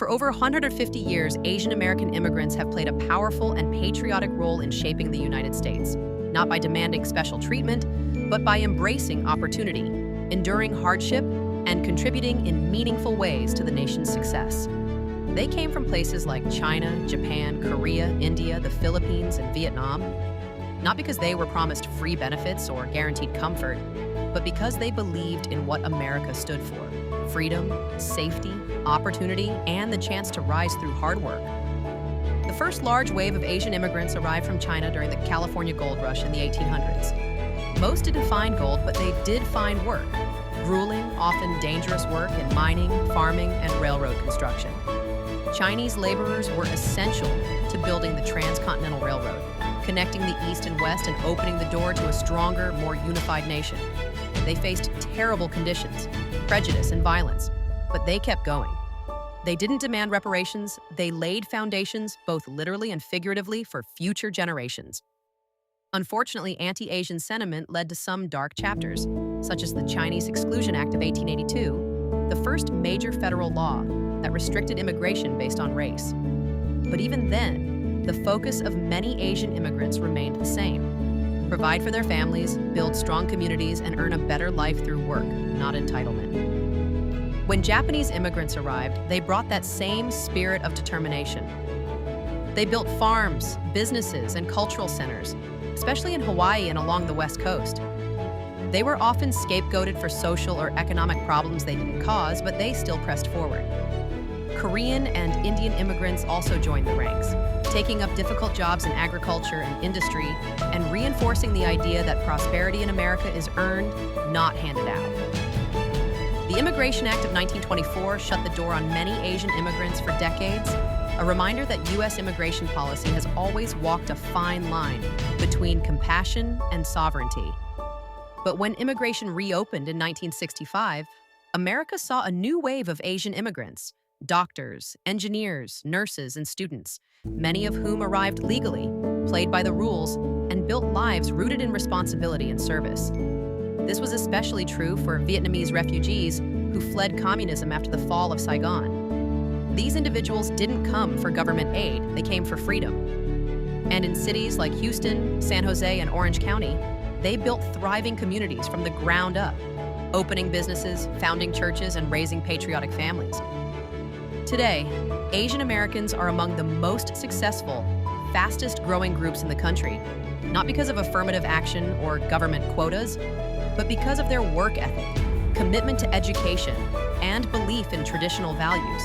For over 150 years, Asian American immigrants have played a powerful and patriotic role in shaping the United States, not by demanding special treatment, but by embracing opportunity, enduring hardship, and contributing in meaningful ways to the nation's success. They came from places like China, Japan, Korea, India, the Philippines, and Vietnam, not because they were promised free benefits or guaranteed comfort, but because they believed in what America stood for: freedom, safety, opportunity, and the chance to rise through hard work. The first large wave of Asian immigrants arrived from China during the California gold rush in the 1800s. Most didn't find gold, but they did find work: grueling, often dangerous work in mining, farming, and railroad construction. Chinese laborers were essential to building the transcontinental railroad, connecting the East and West and opening the door to a stronger, more unified nation. They faced terrible conditions, prejudice, and violence, but they kept going. They didn't demand reparations, they laid foundations, both literally and figuratively, for future generations. Unfortunately, anti-Asian sentiment led to some dark chapters, such as the Chinese Exclusion Act of 1882, the first major federal law that restricted immigration based on race. But even then, the focus of many Asian immigrants remained the same: provide for their families, build strong communities, and earn a better life through work, not entitlement. When Japanese immigrants arrived, they brought that same spirit of determination. They built farms, businesses, and cultural centers, especially in Hawaii and along the West Coast. They were often scapegoated for social or economic problems they didn't cause, but they still pressed forward. Korean and Indian immigrants also joined the ranks, taking up difficult jobs in agriculture and industry, and reinforcing the idea that prosperity in America is earned, not handed out. The Immigration Act of 1924 shut the door on many Asian immigrants for decades, a reminder that U.S. immigration policy has always walked a fine line between compassion and sovereignty. But when immigration reopened in 1965, America saw a new wave of Asian immigrants: doctors, engineers, nurses, and students, many of whom arrived legally, played by the rules, and built lives rooted in responsibility and service. This was especially true for Vietnamese refugees who fled communism after the fall of Saigon. These individuals didn't come for government aid, they came for freedom. And in cities like Houston, San Jose, and Orange County, they built thriving communities from the ground up, opening businesses, founding churches, and raising patriotic families. Today, Asian Americans are among the most successful, fastest-growing groups in the country, not because of affirmative action or government quotas, but because of their work ethic, commitment to education, and belief in traditional values.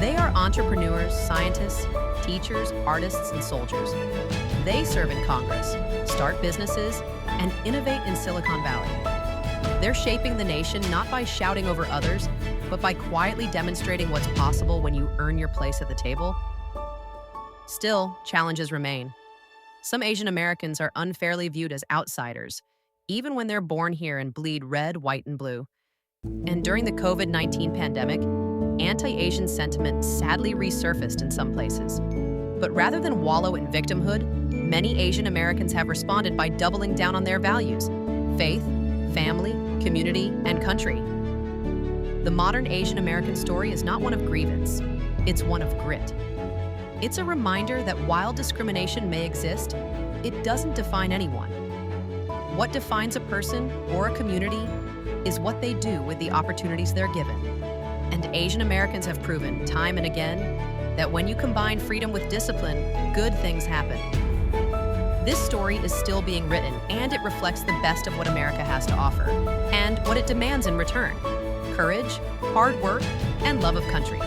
They are entrepreneurs, scientists, teachers, artists, and soldiers. They serve in Congress, start businesses, and innovate in Silicon Valley. They're shaping the nation not by shouting over others, but by quietly demonstrating what's possible when you earn your place at the table. Still, challenges remain. Some Asian Americans are unfairly viewed as outsiders, even when they're born here and bleed red, white, and blue. And during the COVID-19 pandemic, anti-Asian sentiment sadly resurfaced in some places. But rather than wallow in victimhood, many Asian Americans have responded by doubling down on their values: faith, family, community, and country. The modern Asian American story is not one of grievance, it's one of grit. It's a reminder that while discrimination may exist, it doesn't define anyone. What defines a person or a community is what they do with the opportunities they're given. And Asian Americans have proven time and again that when you combine freedom with discipline, good things happen. This story is still being written, and it reflects the best of what America has to offer, and what it demands in return: courage, hard work, and love of country.